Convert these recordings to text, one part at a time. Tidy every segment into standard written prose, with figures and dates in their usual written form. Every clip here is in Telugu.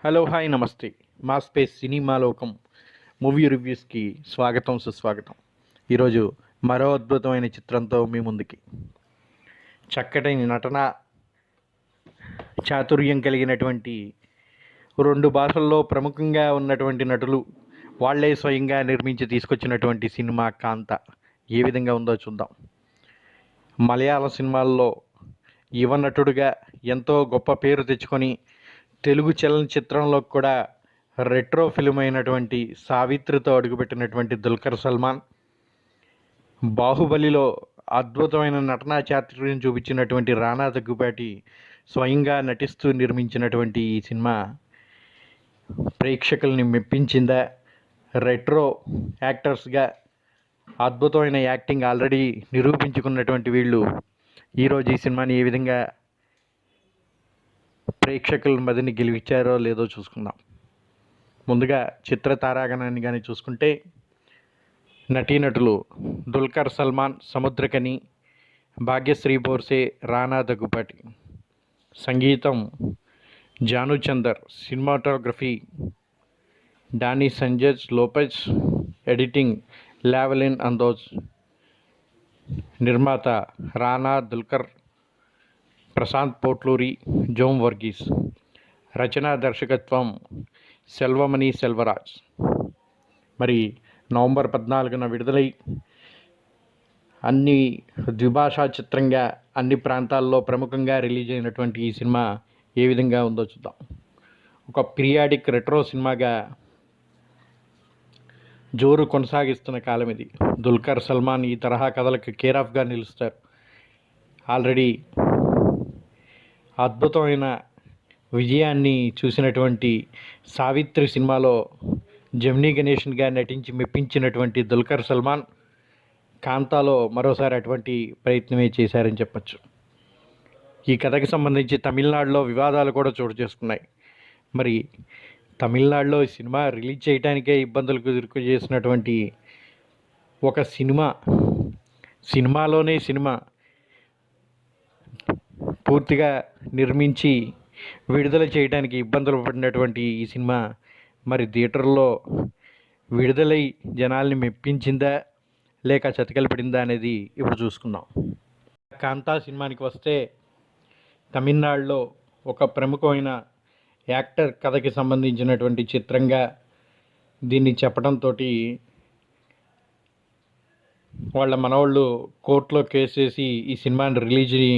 హలో హాయ్ నమస్తే. మా స్పేస్ సినిమా లోకం మూవీ రివ్యూస్కి స్వాగతం సుస్వాగతం. ఈరోజు మరో అద్భుతమైన చిత్రంతో మీ ముందుకి. చక్కటి నటన చాతుర్యం కలిగినటువంటి రెండు భాషల్లో ప్రముఖంగా ఉన్నటువంటి నటులు వాళ్లే స్వయంగా నిర్మించి తీసుకొచ్చినటువంటి సినిమా కాంత ఏ విధంగా ఉందో చూద్దాం. మలయాళ సినిమాల్లో యువ నటుడిగా ఎంతో గొప్ప పేరు తెచ్చుకొని తెలుగు చలనచిత్రంలో కూడా రెట్రో ఫిల్మ్ అయినటువంటి సావిత్రితో అడుగుపెట్టినటువంటి దుల్కర్ సల్మాన్, బాహుబలిలో అద్భుతమైన నటనా చాతుర్యం చూపించినటువంటి రానా దగ్గుబాటి స్వయంగా నటిస్తూ నిర్మించినటువంటి ఈ సినిమా ప్రేక్షకుల్ని మెప్పించిందా? రెట్రో యాక్టర్స్గా అద్భుతమైన యాక్టింగ్ ఆల్రెడీ నిరూపించుకున్నటువంటి వీళ్ళు ఈరోజు ఈ సినిమాని ఏ విధంగా ప్రేక్షకుల మదిని గెలిచారో లేదో చూసుకుందాం. ముందుగా చిత్ర తారాగణాన్ని కానీ చూసుకుంటే నటీనటులు దుల్కర్ సల్మాన్, సముద్రకని, భాగ్యశ్రీ బోర్సే, రానా దగ్గుబాటి. సంగీతం Jhanu Chanthar, cinematography Dani Sanchez Lopez, editing Llewellyn అందోజ్, నిర్మాత రానా, దుల్కర్, ప్రశాంత్ పోట్లూరి, జోమ్ వర్గీస్. రచనా దర్శకత్వం సెల్వమణి సెల్వరాజ్. మరి నవంబర్ 14న విడుదలై అన్ని ద్విభాషా చిత్రంగా అన్ని ప్రాంతాల్లో ప్రముఖంగా రిలీజ్ అయినటువంటి ఈ సినిమా ఏ విధంగా ఉందో చూద్దాం. ఒక పీరియాడిక్ రెట్రో సినిమాగా జోరు కొనసాగిస్తున్న కాలం ఇది. దుల్కర్ సల్మాన్ ఈ తరహా కథలకు కేర్ ఆఫ్గా నిలుస్తారు. ఆల్రెడీ అద్భుతమైన విజయాన్ని చూసినటువంటి సావిత్రి సినిమాలో జెమినీ గణేషన్గా నటించి మెప్పించినటువంటి దుల్కర్ సల్మాన్ కాంతాలో మరోసారి అటువంటి ప్రయత్నమే చేశారని చెప్పచ్చు. ఈ కథకి సంబంధించి తమిళనాడులో వివాదాలు కూడా చోటు చేసుకున్నాయి. మరి తమిళనాడులో ఈ సినిమా రిలీజ్ చేయడానికే ఇబ్బందులకు ఎదుర్కొ చేసినటువంటి ఒక సినిమాలోనే సినిమా పూర్తిగా నిర్మించి విడుదల చేయడానికి ఇబ్బందులు పడినటువంటి ఈ సినిమా మరి థియేటర్లో విడుదలై జనాల్ని మెప్పించిందా లేక చతికిలపడిందా అనేది ఇప్పుడు చూసుకుందాం. కాంతా సినిమానికి వస్తే తమిళనాడులో ఒక ప్రముఖమైన యాక్టర్ కథకి సంబంధించినటువంటి చిత్రంగా దీన్ని చెప్పడంతో వాళ్ళ మనవాళ్ళు కోర్టులో కేసేసి ఈ సినిమాని రిలీజ్ని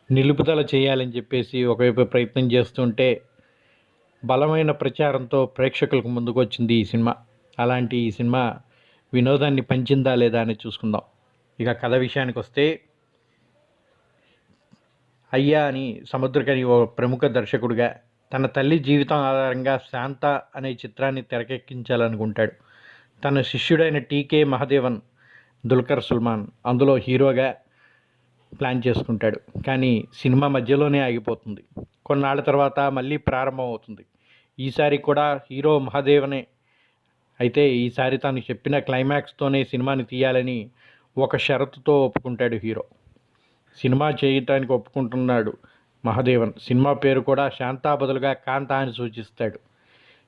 నిలుపుదల చేయాలని చెప్పేసి ఒకవైపు ప్రయత్నం చేస్తుంటే బలమైన ప్రచారంతో ప్రేక్షకులకు ముందుకు వచ్చింది ఈ సినిమా. అలాంటి ఈ సినిమా వినోదాన్ని పంచిందా లేదా అని చూసుకుందాం. ఇక కథ విషయానికి వస్తే అయ్యా అని సముద్రకని ఓ ప్రముఖ దర్శకుడిగా తన తల్లి జీవితం ఆధారంగా శాంత అనే చిత్రాన్ని తెరకెక్కించాలనుకుంటాడు. తన శిష్యుడైన టీకే మహదేవన్ దుల్కర్ సల్మాన్ అందులో హీరోగా ప్లాన్ చేసుకుంటాడు. కానీ సినిమా మధ్యలోనే ఆగిపోతుంది. కొన్నాళ్ళ తర్వాత మళ్ళీ ప్రారంభం అవుతుంది. ఈసారి కూడా హీరో మహాదేవనే. అయితే ఈసారి తాను చెప్పిన క్లైమాక్స్తోనే సినిమాని తీయాలని ఒక షరతుతో ఒప్పుకుంటాడు హీరో. సినిమా చేయటానికి ఒప్పుకుంటున్నాడు మహాదేవన్. సినిమా పేరు కూడా శాంతా బదులుగా కాంతా అని సూచిస్తాడు.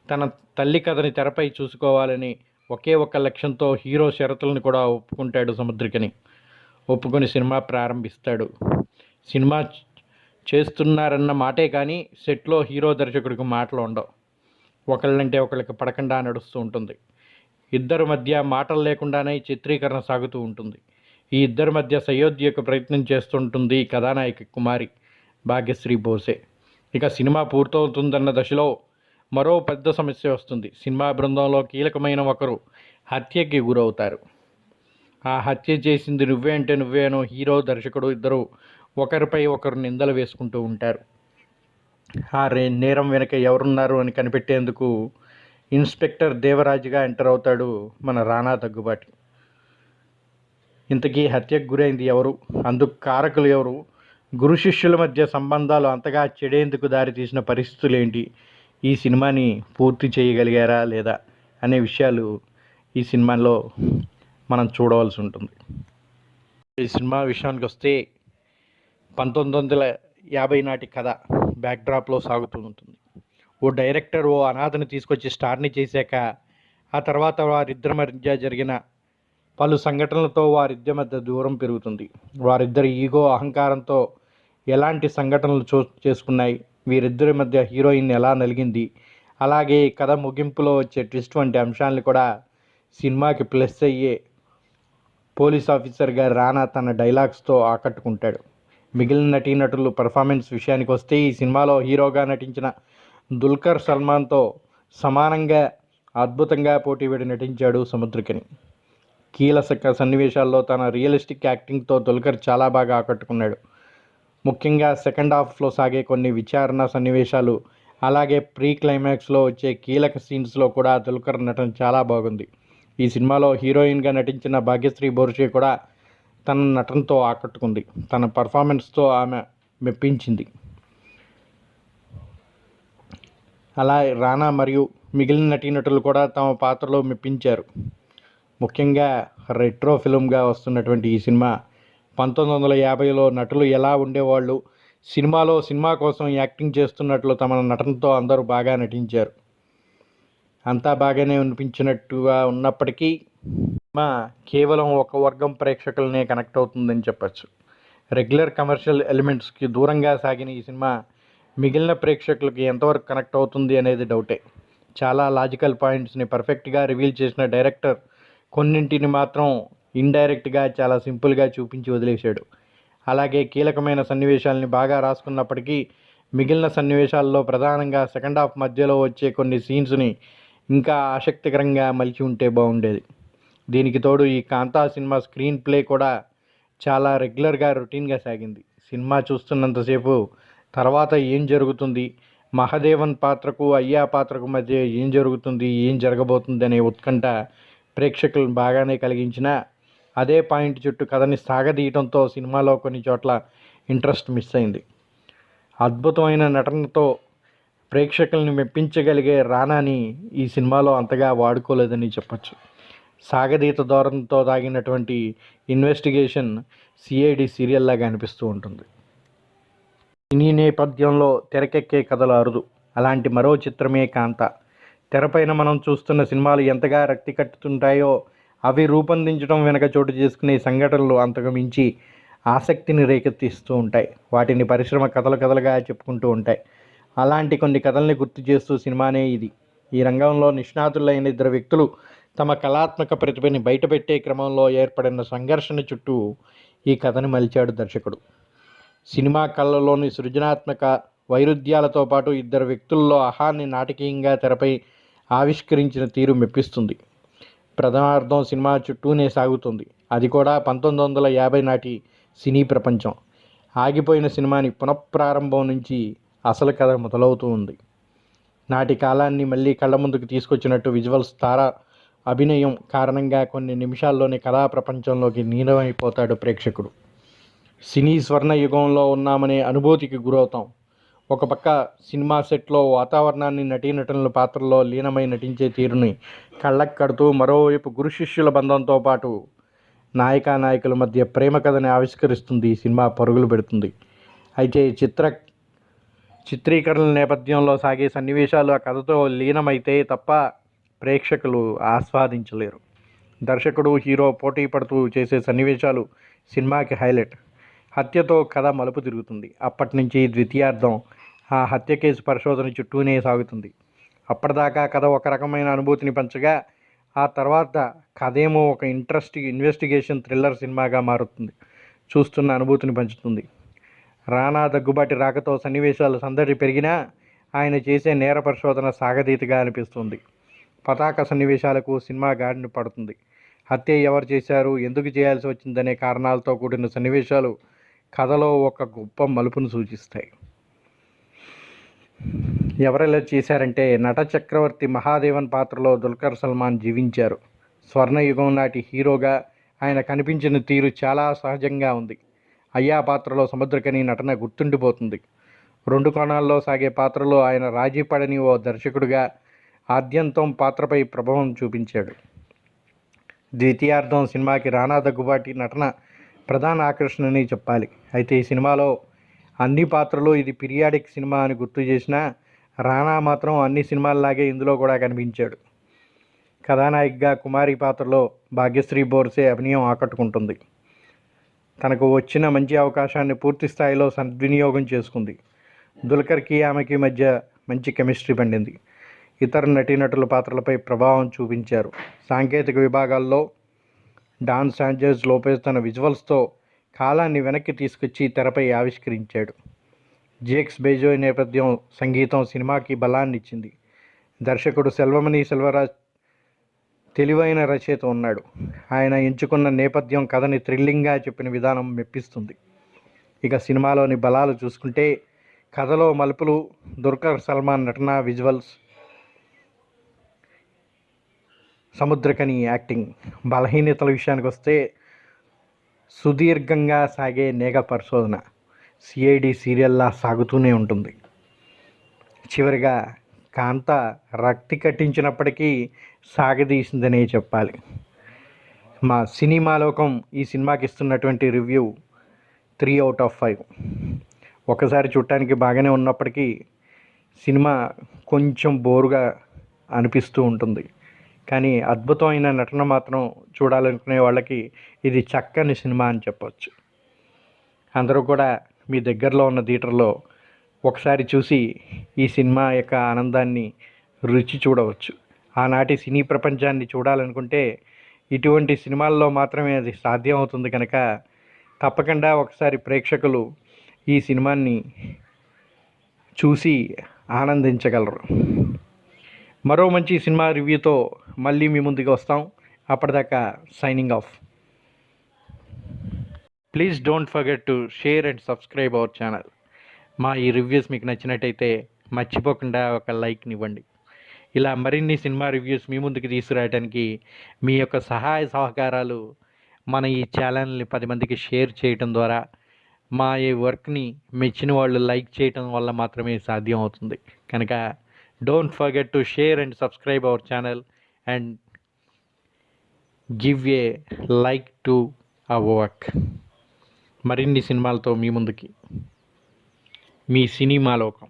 తన తల్లి కథని తెరపై చూసుకోవాలని ఒకే ఒక్క లక్ష్యంతో హీరో షరతులను కూడా ఒప్పుకుంటాడు సముద్రకని. ఒప్పుకొని సినిమా ప్రారంభిస్తాడు. సినిమా చేస్తున్నారన్న మాటే కానీ సెట్లో హీరో దర్శకుడికి మాటలు ఉండవు. ఒకళ్ళంటే ఒకళ్ళకి పడకుండా నడుస్తూ ఉంటుంది. ఇద్దరి మధ్య మాటలు లేకుండానే చిత్రీకరణ సాగుతూ ఉంటుంది. ఈ ఇద్దరి మధ్య సయోధ్యకు ప్రయత్నం చేస్తుంటుంది కథానాయకి కుమారి భాగ్యశ్రీ బోర్సే. ఇక సినిమా పూర్తవుతుందన్న దశలో మరో పెద్ద సమస్య వస్తుంది. సినిమా బృందంలో కీలకమైన ఒకరు హత్యకి గురవుతారు. ఆ హత్య చేసింది నువ్వే అంటే నువ్వేనో హీరో దర్శకుడు ఇద్దరు ఒకరిపై ఒకరు నిందలు వేసుకుంటూ ఉంటారు. ఆ నేరం వెనక ఎవరున్నారు అని కనిపెట్టేందుకు ఇన్స్పెక్టర్ దేవరాజుగా ఎంటర్ అవుతాడు మన రానా దగ్గుబాటి. ఇంతకీ హత్యకు గురైంది ఎవరు? అందుకు కారకులు ఎవరు? గురు శిష్యుల మధ్య సంబంధాలు అంతగా చెడేందుకు దారితీసిన పరిస్థితులు ఏంటి? ఈ సినిమాని పూర్తి చేయగలిగారా లేదా అనే విషయాలు ఈ సినిమాలో మనం చూడవలసి ఉంటుంది. ఈ సినిమా విషయానికి వస్తే 1950 నాటి కథ బ్యాక్డ్రాప్లో సాగుతూ ఉంటుంది. ఓ డైరెక్టర్ ఓ అనాథని తీసుకొచ్చి స్టార్ని చేశాక ఆ తర్వాత వారిద్దరి మధ్య జరిగిన పలు సంఘటనలతో వారిద్దరి మధ్య దూరం పెరుగుతుంది. వారిద్దరి ఈగో అహంకారంతో ఎలాంటి సంఘటనలు చేసుకున్నాయి, వీరిద్దరి మధ్య హీరోయిన్ ఎలా నలిగింది, అలాగే కథ ముగింపులో వచ్చే ట్విస్ట్ వంటి అంశాలను కూడా సినిమాకి ప్లస్ అయ్యే పోలీస్ ఆఫీసర్గా రానా తన డైలాగ్స్తో ఆకట్టుకుంటాడు. మిగిలిన నటీనటులు పర్ఫార్మెన్స్ విషయానికి వస్తే ఈ సినిమాలో హీరోగా నటించిన దుల్కర్ సల్మాన్తో సమానంగా అద్భుతంగా పోటీపడి నటించాడు సముద్రకని. కీలక సన్నివేశాల్లో తన రియలిస్టిక్ యాక్టింగ్తో దుల్కర్ చాలా బాగా ఆకట్టుకున్నాడు. ముఖ్యంగా సెకండ్ హాఫ్లో సాగే కొన్ని విచారణ సన్నివేశాలు, అలాగే ప్రీ క్లైమాక్స్లో వచ్చే కీలక సీన్స్లో కూడా దుల్కర్ నటన చాలా బాగుంది. ఈ సినిమాలో హీరోయిన్గా నటించిన భాగ్యశ్రీ బోర్షే కూడా తన నటనతో ఆకట్టుకుంది. తన పర్ఫార్మెన్స్తో ఆమె మెప్పించింది. అలా రానా మరియు మిగిలిన నటీనటులు కూడా తమ పాత్రలో మెప్పించారు. ముఖ్యంగా రెట్రో ఫిల్మ్గా వస్తున్నటువంటి ఈ సినిమా 1950లో నటులు ఎలా ఉండేవాళ్ళు, సినిమాలో సినిమా కోసం యాక్టింగ్ చేస్తున్నట్లు తమ నటనతో అందరూ బాగా నటించారు. అంతా బాగానే అనిపించినట్టుగా ఉన్నప్పటికీ సినిమా కేవలం ఒక వర్గం ప్రేక్షకులనే కనెక్ట్ అవుతుందని చెప్పచ్చు. రెగ్యులర్ కమర్షియల్ ఎలిమెంట్స్కి దూరంగా సాగిన ఈ సినిమా మిగిలిన ప్రేక్షకులకి ఎంతవరకు కనెక్ట్ అవుతుంది అనేది డౌటే. చాలా లాజికల్ పాయింట్స్ని పర్ఫెక్ట్గా రివీల్ చేసిన డైరెక్టర్ కొన్నింటిని మాత్రం ఇండైరెక్ట్గా చాలా సింపుల్గా చూపించి వదిలేశాడు. అలాగే కీలకమైన సన్నివేశాలని బాగా రాసుకున్నప్పటికీ మిగిలిన సన్నివేశాల్లో ప్రధానంగా సెకండ్ హాఫ్ మధ్యలో వచ్చే కొన్ని సీన్స్ని ఇంకా ఆసక్తికరంగా మలిచి ఉంటే బాగుండేది. దీనికి తోడు ఈ కాంతా సినిమా స్క్రీన్ ప్లే కూడా చాలా రెగ్యులర్గా రొటీన్గా సాగింది. సినిమా చూస్తున్నంతసేపు తర్వాత ఏం జరుగుతుంది, మహదేవన్ పాత్రకు అయ్యా పాత్రకు మధ్య ఏం జరుగుతుంది, ఏం జరగబోతుంది అనే ఉత్కంఠ ప్రేక్షకులను బాగానే కలిగించినా అదే పాయింట్ చుట్టూ కథని సాగదీయడంతో సినిమాలో కొన్ని చోట్ల ఇంట్రెస్ట్ మిస్ అయింది. అద్భుతమైన నటనతో ప్రేక్షకుల్ని మెప్పించగలిగే రానాని ఈ సినిమాలో అంతగా వాడుకోలేదని చెప్పచ్చు. సాగదీత ధోరణితో సాగినటువంటి ఇన్వెస్టిగేషన్ సిఐడి సీరియల్ లాగా అనిపిస్తూ ఉంటుంది. సినీ నేపథ్యంలో తెరకెక్కే కథలు అరుదు. అలాంటి మరో చిత్రమే కాంతా. తెరపైన మనం చూస్తున్న సినిమాలు ఎంతగా రక్తి కట్టుతుంటాయో అవి రూపొందించడం వెనక చోటు చేసుకునే సంఘటనలు అంతకు మించి ఆసక్తిని రేకెత్తిస్తూ ఉంటాయి. వాటిని పరిశ్రమ కథలుగా చెప్పుకుంటూ ఉంటాయి. అలాంటి కొన్ని కథల్ని గుర్తు చేస్తూ సినిమానే ఇది. ఈ రంగంలో నిష్ణాతులైన ఇద్దరు వ్యక్తులు తమ కళాత్మక ప్రతిభని బయటపెట్టే క్రమంలో ఏర్పడిన సంఘర్షణ చుట్టూ ఈ కథని మలిచాడు దర్శకుడు. సినిమా కళలోని సృజనాత్మక వైరుధ్యాలతో పాటు ఇద్దరు వ్యక్తుల్లో ఆహాన్ని నాటకీయంగా తెరపై ఆవిష్కరించిన తీరు మెప్పిస్తుంది. ప్రథమార్థం సినిమా చుట్టూనే సాగుతుంది. అది కూడా 1950 నాటి సినీ ప్రపంచం. ఆగిపోయిన సినిమాని పునఃప్రారంభం నుంచి అసలు కథ మొదలవుతూ ఉంది. నాటి కాలాన్ని మళ్ళీ కళ్ళ ముందుకు తీసుకొచ్చినట్టు విజువల్స్, తార అభినయం కారణంగా కొన్ని నిమిషాల్లోనే కథా ప్రపంచంలోకి లీనమైపోతాడు ప్రేక్షకుడు. సినీ స్వర్ణ యుగంలో ఉన్నామనే అనుభూతికి గురవుతాం. ఒక పక్క సినిమా సెట్లో వాతావరణాన్ని, నటీనటుల పాత్రల్లో లీనమై నటించే తీరుని కళ్ళకు కడుతూ, మరోవైపు గురు శిష్యుల బంధంతో పాటు నాయకుల మధ్య ప్రేమ కథని ఆవిష్కరిస్తుంది ఈ సినిమా, పరుగులు పెడుతుంది. అయితే చిత్రీకరణ నేపథ్యంలో సాగే సన్నివేశాలు ఆ కథతో లీనమైతే తప్ప ప్రేక్షకులు ఆస్వాదించలేరు. దర్శకుడు, హీరో పోటీ పడుతూ చేసే సన్నివేశాలు సినిమాకి హైలైట్. హత్యతో కథ మలుపు తిరుగుతుంది. అప్పటి నుంచి ద్వితీయార్థం ఆ హత్య కేసు పరిశోధన చుట్టూనే సాగుతుంది. అప్పటిదాకా కథ ఒక రకమైన అనుభూతిని పంచగా ఆ తర్వాత కథేమో ఒక ఇన్వెస్టిగేషన్ థ్రిల్లర్ సినిమాగా మారుతుంది. చూస్తున్న అనుభూతిని పంచుతుంది. రానా దగ్గుబాటి రాకతో సన్నివేశాలు సందడి పెరిగినా ఆయన చేసే నేర పరిశోధన సాగతీతగా అనిపిస్తుంది. పతాక సన్నివేశాలకు సినిమా గాడిన పడుతుంది. హత్య ఎవరు చేశారు, ఎందుకు చేయాల్సి వచ్చిందనే కారణాలతో కూడిన సన్నివేశాలు కథలో ఒక గొప్ప మలుపును సూచిస్తాయి. ఎవరెలా చేశారంటే, నట చక్రవర్తి మహాదేవన్ పాత్రలో దుల్కర్ సల్మాన్ జీవించారు. స్వర్ణయుగం నాటి హీరోగా ఆయన కనిపించిన తీరు చాలా సహజంగా ఉంది. అయ్యా పాత్రలో సముద్రకని నటన గుర్తుండిపోతుంది. రెండు కోణాల్లో సాగే పాత్రలో ఆయన రాజీ పడని ఓ దర్శకుడిగా ఆద్యంతం పాత్రపై ప్రభావం చూపించాడు. ద్వితీయార్థం సినిమాకి రానా దగ్గుబాటి నటన ప్రధాన ఆకర్షణని చెప్పాలి. అయితే ఈ సినిమాలో అన్ని పాత్రలు ఇది పీరియాడిక్ సినిమా అని గుర్తు చేసినా రానా మాత్రం అన్ని సినిమాల్లాగే ఇందులో కూడా కనిపించాడు. కథానాయికగా కుమారి పాత్రలో భాగ్యశ్రీ బోర్సే అభినయం ఆకట్టుకుంటుంది. తనకు వచ్చిన మంచి అవకాశాన్ని పూర్తి స్థాయిలో సద్వినియోగం చేసుకుంది. దుల్కర్కి ఆమెకి మధ్య మంచి కెమిస్ట్రీ పండింది. ఇతర నటీనటుల పాత్రలపై ప్రభావం చూపించారు. సాంకేతిక విభాగాల్లో డాన్ శాంచెజ్ లోపెజ్ తన విజువల్స్తో కాలాన్ని వెనక్కి తీసుకొచ్చి తెరపై ఆవిష్కరించాడు. జేక్స్ బేజోయ్ నేపథ్యం సంగీతం సినిమాకి బలాన్నిచ్చింది. దర్శకుడు సెల్వమణి సెల్వరాజ్ తెలివైన రచయిత ఉన్నాడు. ఆయన ఎంచుకున్న నేపథ్యం కథని థ్రిల్లింగ్గా చెప్పిన విధానం మెప్పిస్తుంది. ఇక సినిమాలోని బలాలు చూసుకుంటే కథలో మలుపులు, దుల్కర్ సల్మాన్ నటన, విజువల్స్, సముద్రకని యాక్టింగ్. బలహీనతల విషయానికి వస్తే సుదీర్ఘంగా సాగే నేగ పరిశోధన సిఐడి సీరియల్లా సాగుతూనే ఉంటుంది. చివరిగా కాంత రక్తి కట్టించినప్పటికీ సాగదీసిందనే చెప్పాలి. మా సినిమాలోకం ఈ సినిమాకి ఇస్తున్నటువంటి రివ్యూ 3/5. ఒకసారి చూడటానికి బాగానే ఉన్నప్పటికీ సినిమా కొంచెం బోరుగా అనిపిస్తూ ఉంటుంది. కానీ అద్భుతమైన నటన మాత్రం చూడాలనుకునే వాళ్ళకి ఇది చక్కని సినిమా అని చెప్పవచ్చు. అందరూ కూడా మీ దగ్గరలో ఉన్న థియేటర్లో ఒకసారి చూసి ఈ సినిమా యొక్క ఆనందాన్ని రుచి చూడవచ్చు. ఆనాటి సినీ ప్రపంచాన్ని చూడాలనుకుంటే ఇటువంటి సినిమాల్లో మాత్రమే అది సాధ్యం అవుతుంది కనుక తప్పకుండా ఒకసారి ప్రేక్షకులు ఈ సినిమాని చూసి ఆనందించగలరు. మరో మంచి సినిమా రివ్యూతో మళ్ళీ మీ ముందుకు వస్తాం. అప్పటిదాకా signing off. Please don't forget to share and subscribe our channel. మా ఈ రివ్యూస్ మీకు నచ్చినట్టయితే మర్చిపోకుండా ఒక లైక్ని ఇవ్వండి. ఇలా మరిన్ని సినిమా రివ్యూస్ మీ ముందుకు తీసుకురావడానికి మీ యొక్క సహాయ సహకారాలు మన ఈ ఛానల్ని 10 మందికి షేర్ చేయటం ద్వారా, మా ఈ వర్క్ని మెచ్చిన వాళ్ళు లైక్ చేయటం వల్ల మాత్రమే సాధ్యం అవుతుంది. కనుక don't forget to share and subscribe our channel and give a like to our work. మరిన్ని సినిమాలతో మీ ముందుకి మీ సినిమాలోకం.